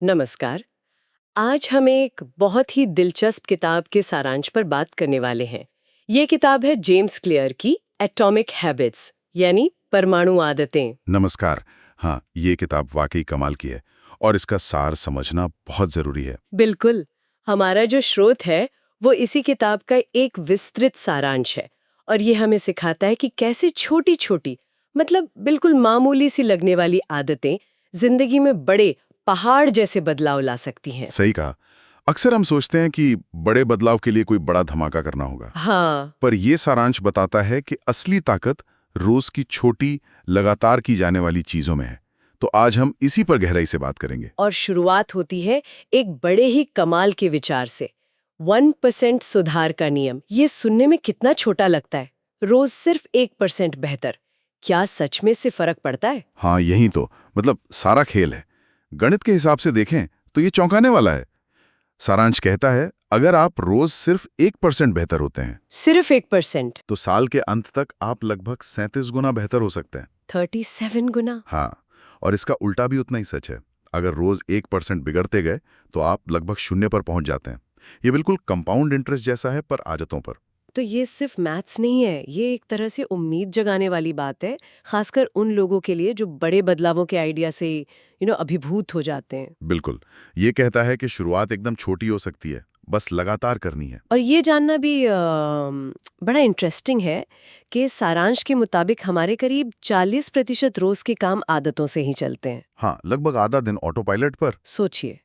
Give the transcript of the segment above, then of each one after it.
नमस्कार। आज हम एक बहुत ही दिलचस्प किताब के सारांश पर बात करने वाले हैं। ये किताब है जेम्स क्लियर की एटॉमिक हैबिट्स यानी परमाणु आदतें। नमस्कार। हाँ, ये किताब वाकई कमाल की है और इसका सार समझना बहुत ज़रूरी है। बिल्कुल। हमारा जो स्रोत है वो इसी किताब का एक विस्तृत सारांश है और ये हमें सिखाता है कि कैसे छोटी छोटी मतलब बिल्कुल मामूली सी लगने वाली आदतें जिंदगी में बड़े पहाड़ जैसे बदलाव ला सकती हैं। सही कहा। अक्सर हम सोचते हैं कि बड़े बदलाव के लिए कोई बड़ा धमाका करना होगा, हाँ। पर ये सारांश बताता है कि असली ताकत रोज़ की छोटी, लगातार की जाने वाली चीज़ों में है। तो आज हम इसी पर गहराई से बात करेंगे। और शुरुआत होती है एक बड़े ही कमाल के विचार से। 1% सुधार का नियम। ये सुनने में कितना छोटा लगता है। रोज सिर्फ 1% बेहतर। क्या सच में से फर्क पड़ता है? हाँ, यही तो मतलब सारा खेल है। गणित के हिसाब से देखें तो ये चौंकाने वाला है। सारांश कहता है, अगर आप रोज़ सिर्फ 1% बेहतर होते हैं, सिर्फ 1%। तो साल के अंत तक आप लगभग 37 गुना बेहतर हो सकते हैं। 37 गुना। हाँ, और इसका उल्टा भी उतना ही सच है। अगर रोज 1% बिगड़ते गए तो आप लगभग शून्य पर पहुंच जाते हैं। ये बिल्कुल कंपाउंड इंटरेस्ट जैसा है, पर आदतों पर। तो ये सिर्फ मैथ्स नहीं है, ये एक तरह से उम्मीद जगाने वाली बात है, खासकर उन लोगों के लिए जो बड़े बदलावों के आइडिया से अभिभूत हो जाते हैं। बिल्कुल। ये कहता है कि शुरुआत एकदम छोटी हो सकती है, बस लगातार करनी है। और ये जानना भी बड़ा इंटरेस्टिंग है कि सारांश के मुताबिक हमारे करीब 40% रोज के काम आदतों से ही चलते हैं। हाँ, लगभग आधा दिन ऑटो पायलट पर। सोचिए।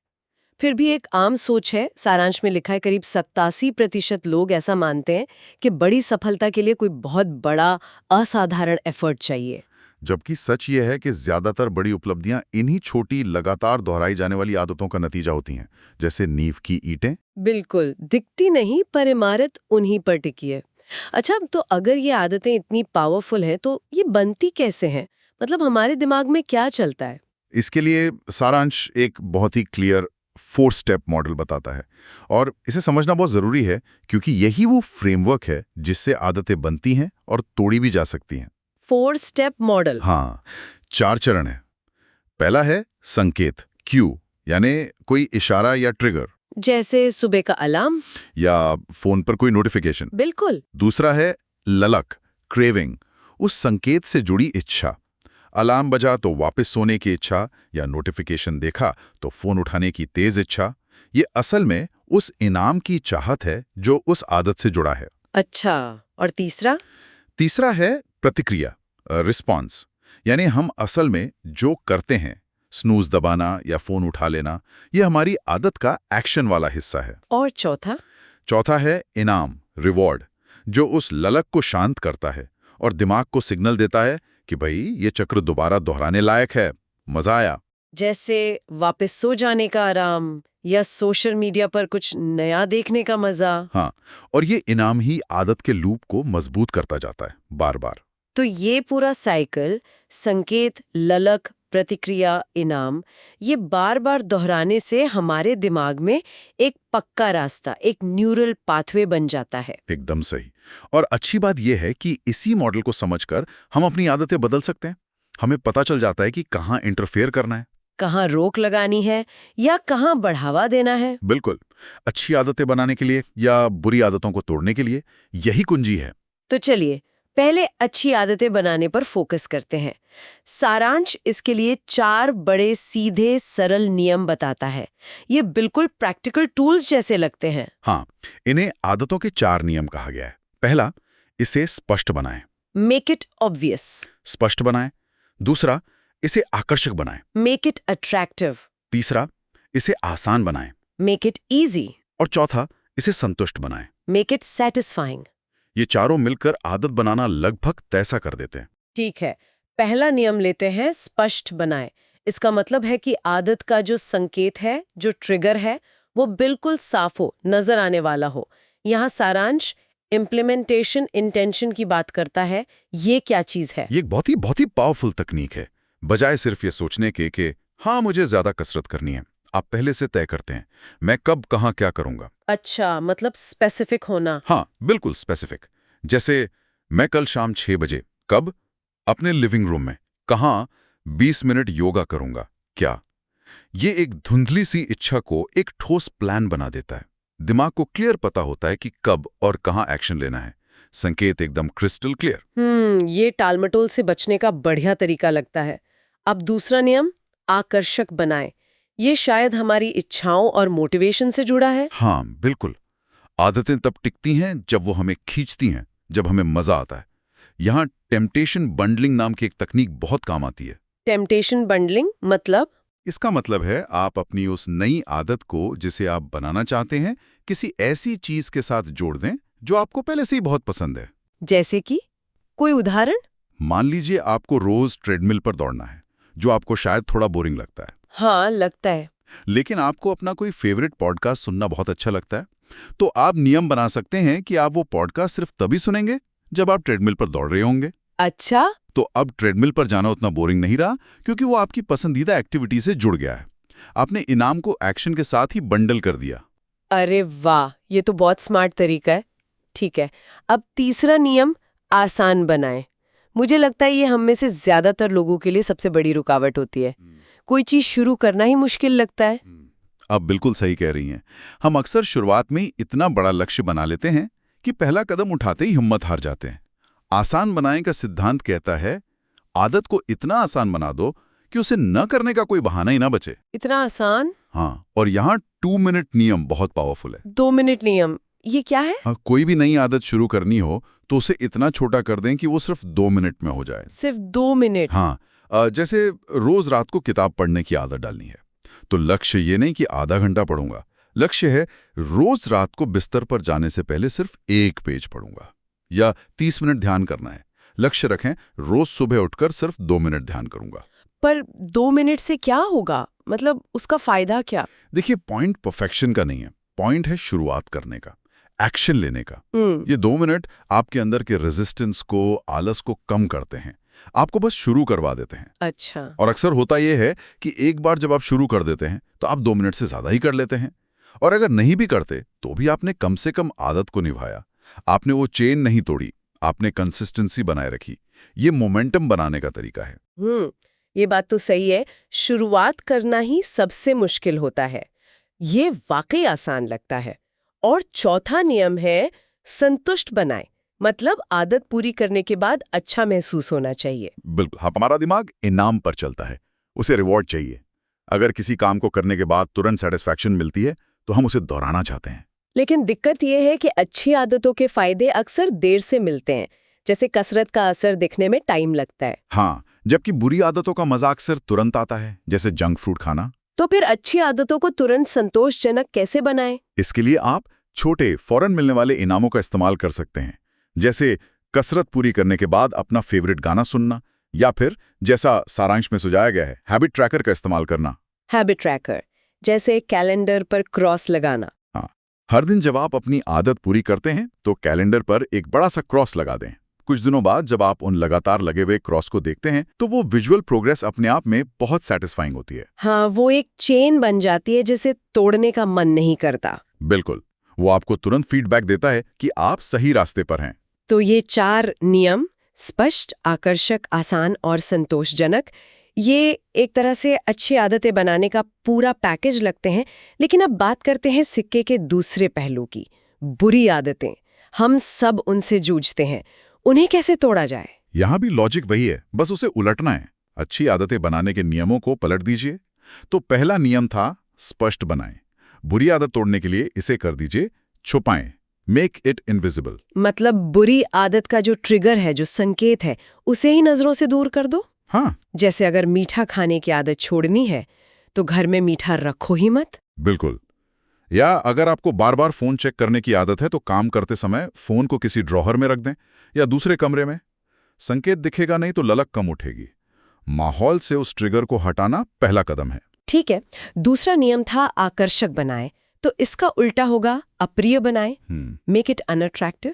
फिर भी एक आम सोच है, सारांश में लिखा है करीब 87% लोग ऐसा मानते हैं कि बड़ी सफलता के लिए कोई बहुत बड़ा असाधारण एफर्ट चाहिए। जबकि सच ये है कि ज्यादातर बड़ी उपलब्धियां इन्हीं छोटी, लगातार दोहराई जाने वाली आदतों का नतीजा होती हैं, जैसे नींव की ईंटें। बिल्कुल दिखती नहीं पर इमारत उन्हीं पर टिकी है। अच्छा, तो अगर ये आदतें इतनी पावरफुल हैं तो ये बनती कैसे हैं? मतलब हमारे दिमाग में क्या चलता है? इसके लिए सारांश एक बहुत ही क्लियर 4 स्टेप मॉडल बताता है, और इसे समझना बहुत ज़रूरी है क्योंकि यही वो फ्रेमवर्क है जिससे आदतें बनती हैं और तोड़ी भी जा सकती हैं। 4 स्टेप मॉडल। हाँ, 4 चरण है। पहला है संकेत, क्यू, यानी कोई इशारा या ट्रिगर, जैसे सुबह का अलार्म। या फोन पर कोई नोटिफिकेशन। बिल्कुल। दूसरा है ललक, क्रेविंग, उस संकेत से जुड़ी इच्छा। अलार्म बजा तो वापस सोने की इच्छा, या नोटिफिकेशन देखा तो फोन उठाने की तेज इच्छा। ये असल में उस इनाम की चाहत है जो उस आदत से जुड़ा है। अच्छा, और तीसरा? तीसरा है प्रतिक्रिया, रिस्पॉन्स, यानी हम असल में जो करते हैं, स्नूज दबाना या फोन उठा लेना, ये हमारी आदत का एक्शन वाला हिस्सा है। और चौथा? चौथा है इनाम, रिवॉर्ड, जो उस ललक को शांत करता है और दिमाग को सिग्नल देता है कि भाई ये चक्र दोबारा दोहराने लायक है, मजा आया। जैसे वापस सो जाने का आराम या सोशल मीडिया पर कुछ नया देखने का मजा। हाँ, और ये इनाम ही आदत के लूप को मजबूत करता जाता है, बार बार। तो ये पूरा साइकिल, संकेत, ललक, प्रतिक्रिया, इनाम, ये बार बार दोहराने से हमारे दिमाग में एक पक्का रास्ता, एक न्यूरल पाथवे बन जाता है। एकदम सही। और अच्छी बात यह है कि इसी मॉडल को समझकर हम अपनी आदतें बदल सकते हैं। हमें पता चल जाता है कि कहाँ इंटरफेयर करना है। कहाँ रोक लगानी है या कहाँ बढ़ावा देना है। बिल्कुल। अच्छी आदतें बनाने के लिए या बुरी आदतों को तोड़ने के लिए यही कुंजी है। तो चलिए पहले अच्छी आदतें बनाने पर फोकस करते हैं। सारांश इसके लिए 4 बड़े सीधे सरल नियम बताता है। ये बिल्कुल प्रैक्टिकल टूल्स जैसे लगते हैं। हाँ, इन्हें आदतों के 4 नियम कहा गया है। पहला, इसे स्पष्ट बनाएं। Make it obvious. स्पष्ट बनाएं। दूसरा, इसे आकर्षक बनाएं। Make it attractive. तीसरा, इसे आसान बनाएं। Make it easy. और चौथा, इसे संतुष्ट बनाएं। Make it satisfying. ये चारों मिलकर आदत बनाना लगभग तैसा कर देते हैं। ठीक है, पहला नियम लेते हैं, स्पष्ट बनाएं। इसका मतलब है कि आदत का जो संकेत है, जो ट्रिगर है, वो बिल्कुल साफ हो, नजर आने वाला हो। यहाँ सारांश इम्प्लीमेंटेशन इंटेंशन की बात करता है। ये क्या चीज है? ये एक बहुत ही पावरफुल तकनीक है। बजाय सिर्फ ये सोचने के कि हाँ मुझे ज्यादा कसरत करनी है, आप पहले से तय करते हैं, मैं कब कहाँ क्या करूंगा। अच्छा, मतलब स्पेसिफिक होना। हाँ, बिल्कुल स्पेसिफिक। जैसे मैं कल शाम 6 बजे, कब, अपने लिविंग रूम में, कहाँ, 20 मिनट योगा करूंगा, क्या। ये एक धुंधली सी इच्छा को एक ठोस प्लान बना देता है। दिमाग को क्लियर पता होता है कि कब और कहाँ एक्शन लेना है। संकेत एकदम क्रिस्टल क्लियर। ये टालमटोल से बचने का बढ़िया तरीका लगता है। अब दूसरा नियम, आकर्षक बनाएं। ये शायद हमारी इच्छाओं और मोटिवेशन से जुड़ा है। हाँ बिल्कुल। आदतें तब टिकती हैं जब वो हमें खींचती हैं, जब हमें मजा आता है। यहाँ टेम्पटेशन बंडलिंग नाम की एक तकनीक बहुत काम आती है। टेम्पटेशन बंडलिंग मतलब? इसका मतलब है आप अपनी उस नई आदत को, जिसे आप बनाना चाहते हैं, किसी ऐसी चीज के साथ जोड़ दें जो आपको पहले से ही बहुत पसंद है। जैसे कि कोई उदाहरण? मान लीजिए आपको रोज ट्रेडमिल पर दौड़ना है, जो आपको शायद थोड़ा बोरिंग लगता है। हाँ, लगता है। लेकिन आपको अपना कोई फेवरेट पॉडकास्ट सुनना बहुत अच्छा लगता है। तो आप नियम बना सकते हैं कि आप वो पॉडकास्ट सिर्फ तभी सुनेंगे जब आप ट्रेडमिल पर दौड़ रहे होंगे। अच्छा। तो अब ट्रेडमिल पर जाना उतना बोरिंग नहीं रहा, क्योंकि वो आपकी पसंदीदा एक्टिविटी से जुड़ गया है। आपने इनाम को एक्शन के साथ ही बंडल कर दिया। अरे वाह, ये तो बहुत स्मार्ट तरीका है। ठीक है, अब तीसरा नियम, आसान बनाएं। मुझे लगता है ये हम में से ज्यादातर लोगों के लिए सबसे बड़ी रुकावट होती है। कोई चीज शुरू करना ही मुश्किल लगता है। आप बिल्कुल सही कह रही हैं। हम अक्सर शुरुआत में ही इतना बड़ा लक्ष्य बना लेते हैं कि पहला कदम उठाते ही हिम्मत हार जाते हैं। आसान बनाएं का सिद्धांत कहता है, आदत को इतना आसान बना दो कि उसे न करने का कोई बहाना ही ना बचे। इतना आसान? हाँ, और यहाँ 2 मिनट नियम बहुत पावरफुल है। 2 मिनट नियम, ये क्या है? हाँ, कोई भी नई आदत शुरू करनी हो तो उसे इतना छोटा कर दें कि वो सिर्फ 2 मिनट में हो जाए। सिर्फ 2 मिनट? हाँ, जैसे रोज रात को किताब पढ़ने की आदत डालनी है, तो लक्ष्य ये नहीं कि आधा घंटा पढ़ूंगा। लक्ष्य है रोज रात को बिस्तर पर जाने से पहले सिर्फ 1 पेज पढ़ूंगा, या 30 मिनट ध्यान करना है। लक्ष्य रखें, रोज सुबह उठकर सिर्फ 2 मिनट ध्यान करूंगा। पर 2 मिनट से क्या होगा? मतलब उसका फायदा क्या? देखिए, पॉइंट परफेक्शन का नहीं है, पॉइंट है शुरुआत करने का, एक्शन लेने का। ये 2 मिनट आपके अंदर के रेजिस्टेंस को, आलस को कम करते हैं, आपको बस शुरू करवा देते हैं। अच्छा। और अक्सर होता यह है कि एक बार जब आप शुरू कर देते हैं तो आप 2 मिनट से ज्यादा ही कर लेते हैं। और अगर नहीं भी करते तो भी आपने कम से कम आदत को निभाया, आपने वो चेन नहीं तोड़ी, आपने कंसिस्टेंसी बनाए रखी। ये मोमेंटम बनाने का तरीका है। ये बात तो सही है। शुरुआत करना ही सबसे मुश्किल होता है। ये वाकई आसान लगता है। और चौथा नियम है, संतुष्ट बनाएं। मतलब आदत पूरी करने के बाद अच्छा महसूस होना चाहिए। बिल्कुल। हमारा दिमाग इनाम पर चलता है, उसे रिवॉर्ड चाहिए। अगर किसी काम को करने के बाद तुरंत सेटिस्फैक्शन मिलती है तो हम उसे दोहराना चाहते हैं। लेकिन दिक्कत यह है कि अच्छी आदतों के फायदे अक्सर देर से मिलते हैं। जैसे कसरत का असर दिखने में टाइम लगता है। हाँ, जबकि बुरी आदतों का मजा अक्सर तुरंत आता है, जैसे जंक फूड खाना। तो फिर अच्छी आदतों को तुरंत संतोषजनक कैसे बनाएं? इसके लिए आप छोटे फौरन मिलने वाले इनामों का इस्तेमाल कर सकते हैं, जैसे कसरत पूरी करने के बाद अपना फेवरेट गाना सुनना, या फिर जैसा सारांश में सुझाया गया है, हैबिट ट्रैकर का इस्तेमाल करना। हैबिट ट्रैकर, जैसे कैलेंडर पर क्रॉस लगाना। हाँ, हर दिन जब आप अपनी आदत पूरी करते हैं तो कैलेंडर पर एक बड़ा सा क्रॉस लगा दें। कुछ दिनों बाद जब आप उन लगातार लगे हुए क्रॉस को देखते हैं तो वो विजुअल प्रोग्रेस अपने आप में बहुत सेटिस्फाइंग होती है। हाँ, वो एक चेन बन जाती है जिसे तोड़ने का मन नहीं करता। बिल्कुल, वो आपको तुरंत फीडबैक देता है कि आप सही रास्ते पर हैं। तो ये 4 नियम, स्पष्ट, आकर्षक, आसान और संतोषजनक, ये एक तरह से अच्छी आदतें बनाने का पूरा पैकेज लगते हैं। लेकिन अब बात करते हैं सिक्के के दूसरे पहलू की, बुरी आदतें। हम सब उनसे जूझते हैं, उन्हें कैसे तोड़ा जाए? यहाँ भी लॉजिक वही है, बस उसे उलटना है। अच्छी आदतें बनाने के नियमों को पलट दीजिए। तो पहला नियम था स्पष्ट बनाएं। बुरी आदत तोड़ने के लिए इसे कर दीजिए छुपाएं, मेक इट इनविजिबल। मतलब बुरी आदत का जो ट्रिगर है, जो संकेत है, उसे ही नजरों से दूर कर दो। हाँ, जैसे अगर मीठा खाने की आदत छोड़नी है तो घर में मीठा रखो ही मत। बिल्कुल। या अगर आपको बार बार फोन चेक करने की आदत है तो काम करते समय फोन को किसी ड्रॉअर में रख दें या दूसरे कमरे में। संकेत दिखेगा नहीं तो ललक कम उठेगी। माहौल से उस ट्रिगर को हटाना पहला कदम है। ठीक है, दूसरा नियम था आकर्षक बनाए, तो इसका उल्टा होगा अप्रिय बनाए, मेक इट अनअट्रैक्टिव।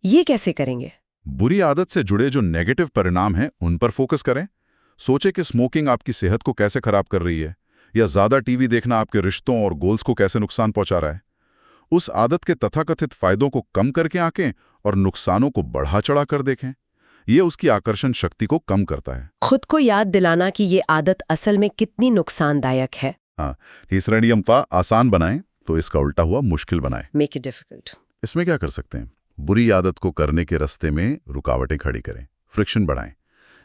ये कैसे करेंगे? बुरी आदत से जुड़े जो नेगेटिव परिणाम हैं उन पर फोकस करें। सोचे कि स्मोकिंग आपकी सेहत को कैसे खराब कर रही है, या ज्यादा टीवी देखना आपके रिश्तों और गोल्स को कैसे नुकसान पहुंचा रहा है। उस आदत के तथाकथित फायदों को कम करके आंकें और नुकसानों को बढ़ा चढ़ा कर देखें। ये उसकी आकर्षण शक्ति को कम करता है। खुद को याद दिलाना कि ये आदत असल में कितनी नुकसानदायक है। हाँ, तीसरा नियम था आसान बनाएं, तो इसका उल्टा हुआ मुश्किल बनाएं। Make it difficult. इसमें क्या कर सकते हैं? बुरी आदत को करने के रास्ते में रुकावटें खड़ी करें, फ्रिक्शन बढ़ाएं।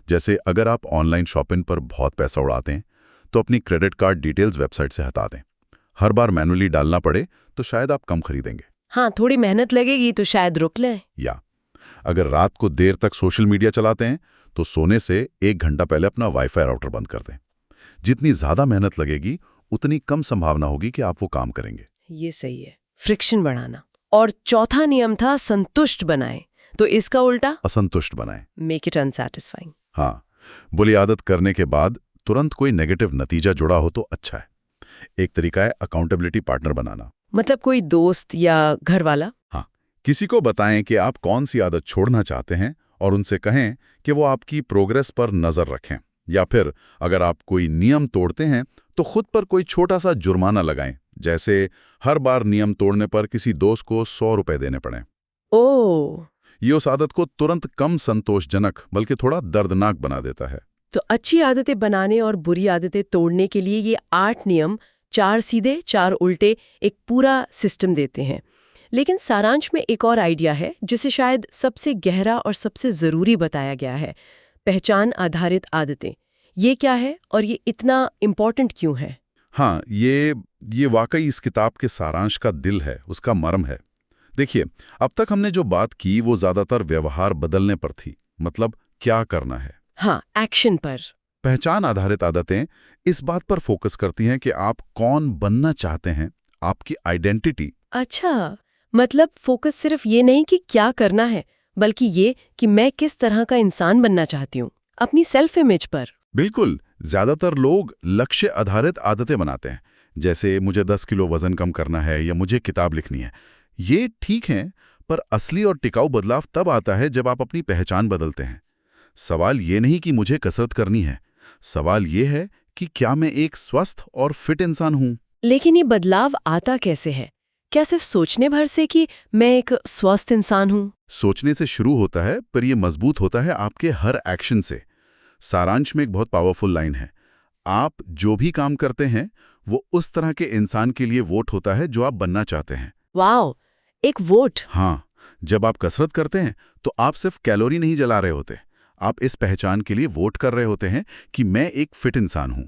जैसे अगर आप ऑनलाइन शॉपिंग पर बहुत पैसा उड़ाते हैं तो अपनी क्रेडिट कार्ड डिटेल्स वेबसाइट से हटा दें। हर बार मैनुअली डालना पड़े तो शायद आप कम खरीदेंगे। हाँ, थोड़ी मेहनत लगेगी तो शायद रुक लें। या अगर रात को देर तक सोशल मीडिया चलाते हैं तो सोने से 1 घंटा पहले अपना वाईफाई राउटर बंद कर दें। जितनी ज्यादा मेहनत लगेगी उतनी कम संभावना होगी कि आप वो काम करेंगे। ये सही है, फ्रिक्शन बढ़ाना। और चौथा नियम था संतुष्ट बनाएं, तो इसका उल्टा असंतुष्ट बनाएं। Make it unsatisfying. हाँ, बुरी आदत करने के बाद तुरंत कोई नेगेटिव नतीजा जुड़ा हो तो अच्छा है। एक तरीका है अकाउंटेबिलिटी पार्टनर बनाना। मतलब कोई दोस्त या घर वाला? हाँ, किसी को बताएं कि आप कौन सी आदत छोड़ना चाहते हैं और उनसे कहें कि वो आपकी प्रोग्रेस पर नजर रखें। या फिर अगर आप कोई नियम तोड़ते हैं तो खुद पर कोई छोटा सा जुर्माना लगाएं, जैसे हर बार नियम तोड़ने पर किसी दोस्त को 100 रुपए देने पड़े। ओह, ये उस आदत को तुरंत कम संतोषजनक बल्कि थोड़ा दर्दनाक बना देता है। तो अच्छी आदतें बनाने और बुरी आदतें तोड़ने के लिए ये 8 नियम, 4 सीधे 4 उल्टे, एक पूरा सिस्टम देते हैं। लेकिन सारांश में एक और आइडिया है जिसे शायद सबसे गहरा और सबसे ज़रूरी बताया गया है, पहचान आधारित आदतें। ये क्या है और ये इतना इम्पोर्टेंट क्यों है? हाँ, ये वाकई इस किताब के सारांश का दिल है, उसका मर्म है। देखिए, अब तक हमने जो बात की वो ज़्यादातर व्यवहार बदलने पर थी, मतलब क्या करना है। हाँ, एक्शन पर। पहचान आधारित आदतें इस बात पर फोकस करती हैं कि आप कौन बनना चाहते हैं, आपकी आइडेंटिटी। अच्छा, मतलब फोकस सिर्फ ये नहीं कि क्या करना है, बल्कि ये कि मैं किस तरह का इंसान बनना चाहती हूँ, अपनी सेल्फ इमेज पर। बिल्कुल, ज्यादातर लोग लक्ष्य आधारित आदतें बनाते हैं, जैसे मुझे 10 किलो वजन कम करना है या मुझे किताब लिखनी है। ये ठीक है, पर असली और टिकाऊ बदलाव तब आता है जब आप अपनी पहचान बदलते हैं। सवाल ये नहीं कि मुझे कसरत करनी है, सवाल ये है कि क्या मैं एक स्वस्थ और फिट इंसान हूं। लेकिन ये बदलाव आता कैसे है? क्या सिर्फ सोचने भर से कि मैं एक स्वस्थ इंसान हूँ? सोचने से शुरू होता है, पर यह मजबूत होता है आपके हर एक्शन से। सारांश में एक बहुत पावरफुल लाइन है, आप जो भी काम करते हैं वो उस तरह के इंसान के लिए वोट होता है जो आप बनना चाहते हैं। वाओ, एक वोट। हाँ, जब आप कसरत करते हैं तो आप सिर्फ कैलोरी नहीं जला रहे होते, आप इस पहचान के लिए वोट कर रहे होते हैं कि मैं एक फिट इंसान हूं।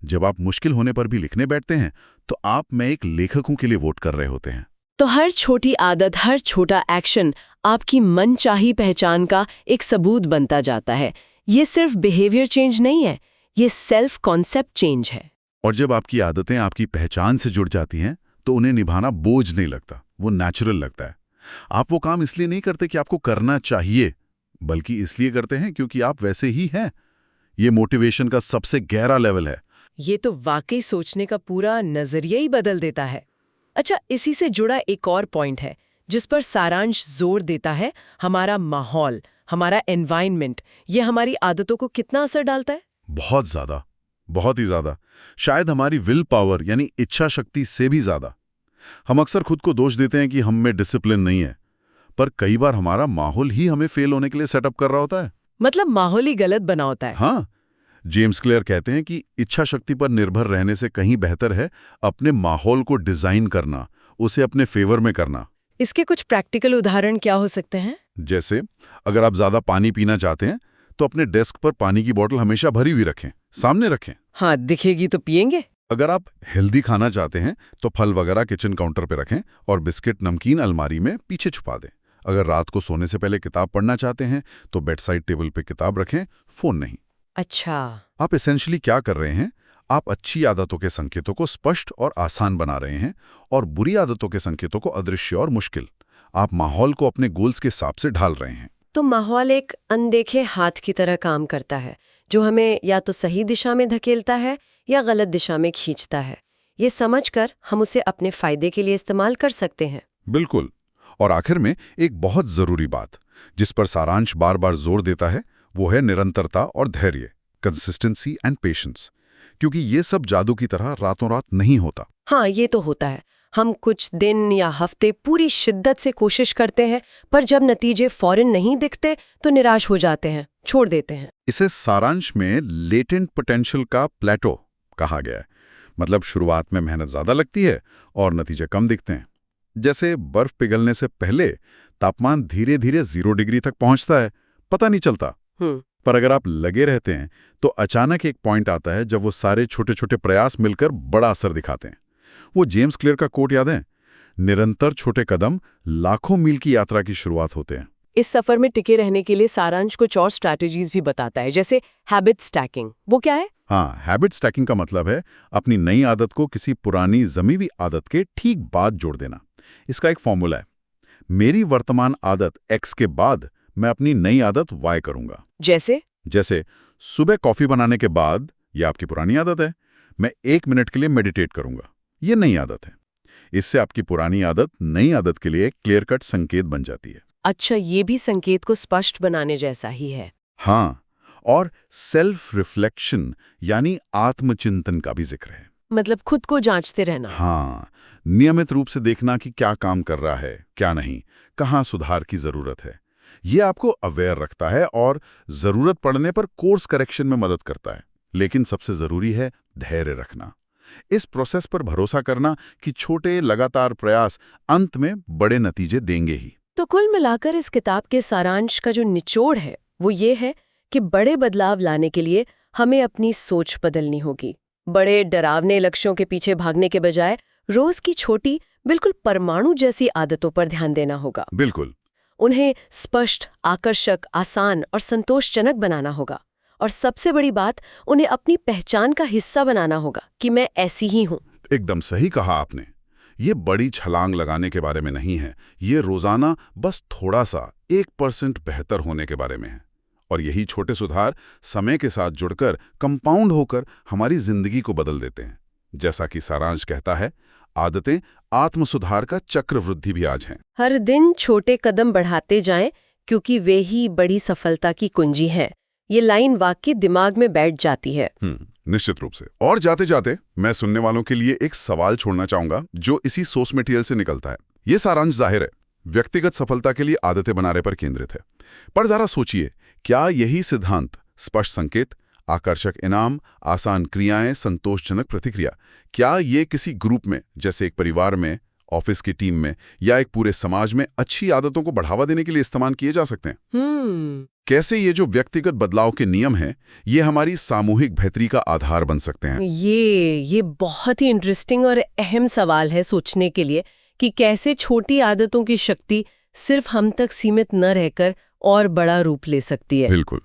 जब आप मुश्किल होने पर भी लिखने बैठते हैं तो आप मैं एक लेखक हूं के लिए वोट कर रहे होते हैं। तो हर छोटी आदत, हर छोटा एक्शन आपकी मनचाही पहचान का एक सबूत बनता जाता है। ये सिर्फ बिहेवियर चेंज नहीं है, ये सेल्फ कॉन्सेप्ट चेंज है। और जब आपकी आदतें आपकी पहचान से जुड़ जाती हैं तो उन्हें निभाना बोझ नहीं लगता, वो नेचुरल लगता है। आप वो काम इसलिए नहीं करते कि आपको करना चाहिए, बल्कि इसलिए करते हैं क्योंकि आप वैसे ही हैं। ये मोटिवेशन का सबसे गहरा लेवल है। ये तो वाकई सोचने का पूरा नजरिया ही बदल देता है। अच्छा, इसी से जुड़ा एक और पॉइंट है जिस पर सारांश जोर देता है, हमारा माहौल, हमारा एनवायरनमेंट, ये हमारी आदतों को कितना असर डालता है? बहुत ज्यादा, बहुत ही ज्यादा। शायद हमारी विल पावर यानी इच्छा शक्ति से भी ज्यादा। हम अक्सर खुद को दोष देते हैं कि हम में डिसिप्लिन नहीं है, पर कई बार हमारा माहौल ही हमें फेल होने के लिए सेटअप कर रहा होता है। मतलब माहौल ही गलत बना होता है। हाँ, जेम्स क्लियर कहते हैं कि इच्छा शक्ति पर निर्भर रहने से कहीं बेहतर है अपने माहौल को डिजाइन करना, उसे अपने फेवर में करना। इसके कुछ प्रैक्टिकल उदाहरण क्या हो सकते हैं? जैसे अगर आप ज्यादा पानी पीना चाहते हैं तो अपने डेस्क पर पानी की बोतल हमेशा भरी हुई रखें, सामने रखें। हाँ, दिखेगी तो पिएंगे। अगर आप हेल्दी खाना चाहते हैं तो फल वगैरह किचन काउंटर पर रखें और बिस्किट नमकीन अलमारी में पीछे छुपा दें। अगर रात को सोने से पहले किताब पढ़ना चाहते हैं तो बेड साइड टेबल पे किताब रखें, फोन नहीं। अच्छा, आप एसेंशियली क्या कर रहे हैं? आप अच्छी आदतों के संकेतों को स्पष्ट और आसान बना रहे हैं और बुरी आदतों के संकेतों को अदृश्य और मुश्किल। आप माहौल को अपने गोल्स के हिसाब से ढाल रहे हैं। तो माहौल एक अनदेखे हाथ की तरह काम करता है, जो हमें या तो सही दिशा में धकेलता है या गलत दिशा में खींचता है। ये समझकर हम उसे अपने फायदे के लिए इस्तेमाल कर सकते हैं। बिल्कुल। और आखिर में एक बहुत जरूरी बात जिस पर सारांश बार बार जोर देता है वो है निरंतरता और धैर्य, कंसिस्टेंसी एंड पेशेंस। क्योंकि ये सब जादू की तरह रातों रात नहीं होता। हाँ, ये तो होता है। हम कुछ दिन या हफ्ते पूरी शिद्दत से कोशिश करते हैं, पर जब नतीजे फौरन नहीं दिखते तो निराश हो जाते हैं, छोड़ देते हैं। इसे सारांश में लेटेंट पोटेंशियल का प्लेटो कहा गया है। मतलब शुरुआत में मेहनत ज्यादा लगती है और नतीजे कम दिखते हैं। जैसे बर्फ पिघलने से पहले तापमान धीरे धीरे 0 डिग्री तक पहुंचता है, पता नहीं चलता। पर अगर आप लगे रहते हैं तो अचानक एक पॉइंट आता है जब वो सारे छोटे छोटे प्रयास मिलकर बड़ा असर दिखाते हैं। वो जेम्स क्लियर का कोट याद है, निरंतर छोटे कदम लाखों मील की यात्रा की शुरुआत होते हैं। इस सफर में टिके रहने के लिए सारांश कुछ और स्ट्रैटेजीज भी बताता है, जैसे हैबिट स्टैकिंग। वो क्या है? हाँ, हैबिट स्टैकिंग का मतलब है अपनी नई आदत को किसी पुरानी जमी हुई आदत के ठीक बाद जोड़ देना। इसका एक फॉर्मूला है, मेरी वर्तमान आदत X के बाद मैं अपनी नई आदत Y करूंगा। जैसे सुबह कॉफी बनाने के बाद, यह आपकी पुरानी आदत है, मैं 1 मिनट के लिए मेडिटेट करूंगा, ये नई आदत है। इससे आपकी पुरानी आदत नई आदत के लिए क्लियर कट संकेत बन जाती है। अच्छा, ये भी संकेत को स्पष्ट बनाने जैसा ही है। हाँ, और सेल्फ रिफ्लेक्शन यानी आत्मचिंतन का भी जिक्र है। मतलब खुद को जांचते रहना। हाँ, नियमित रूप से देखना कि क्या काम कर रहा है, क्या नहीं, कहाँ सुधार की जरूरत है। ये आपको अवेयर रखता है और जरूरत पड़ने पर कोर्स करेक्शन में मदद करता है। लेकिन सबसे जरूरी है धैर्य रखना, इस प्रोसेस पर भरोसा करना कि छोटे लगातार प्रयास अंत में बड़े नतीजे देंगे ही। तो कुल मिलाकर इस किताब के सारांश का जो निचोड़ है वो ये है कि बड़े बदलाव लाने के लिए हमें अपनी सोच बदलनी होगी। बड़े डरावने लक्ष्यों के पीछे भागने के बजाय रोज की छोटी, बिल्कुल परमाणु जैसी आदतों पर ध्यान देना होगा। बिल्कुल। उन्हें स्पष्ट, आकर्षक, आसान और संतोषजनक बनाना होगा। और सबसे बड़ी बात, उन्हें अपनी पहचान का हिस्सा बनाना होगा कि मैं ऐसी ही हूं। एकदम सही कहा आपने। ये बड़ी छलांग लगाने के बारे में नहीं है, ये रोजाना बस थोड़ा सा 1% बेहतर होने के बारे में है। और यही छोटे सुधार समय के साथ जुड़कर कंपाउंड होकर हमारी जिंदगी को बदल देते हैं। जैसा कि सारांश कहता है, आदतें आत्मसुधार का चक्रवृद्धि भी आज हैं। हर दिन छोटे कदम बढ़ाते जाएं, क्योंकि वे ही बड़ी सफलता की कुंजी हैं। ये लाइन वाकई दिमाग में बैठ जाती है। निश्चित रूप से। और जाते जाते मैं सुनने वालों के लिए एक सवाल छोड़ना चाहूंगा जो इसी सोर्स मटेरियल से निकलता है। ये सारांश जाहिर है व्यक्तिगत सफलता के लिए आदतें बनाने पर केंद्रित है, पर जरा सोचिए, क्या यही सिद्धांत स्पष्ट संकेत, आकर्षक इनाम, आसान क्रियाएं, संतोषजनक प्रतिक्रिया, क्या ये किसी ग्रुप में, जैसे एक परिवार में, ऑफिस की टीम में या एक पूरे समाज में अच्छी आदतों को बढ़ावा देने के लिए इस्तेमाल किए जा सकते हैं? कैसे ये जो व्यक्तिगत बदलाव के नियम हैं, ये हमारी सामूहिक बेहतरी का आधार बन सकते हैं? ये बहुत ही इंटरेस्टिंग और अहम सवाल है सोचने के लिए कि कैसे छोटी आदतों की शक्ति सिर्फ हम तक सीमित न रहकर और बड़ा रूप ले सकती है। बिल्कुल।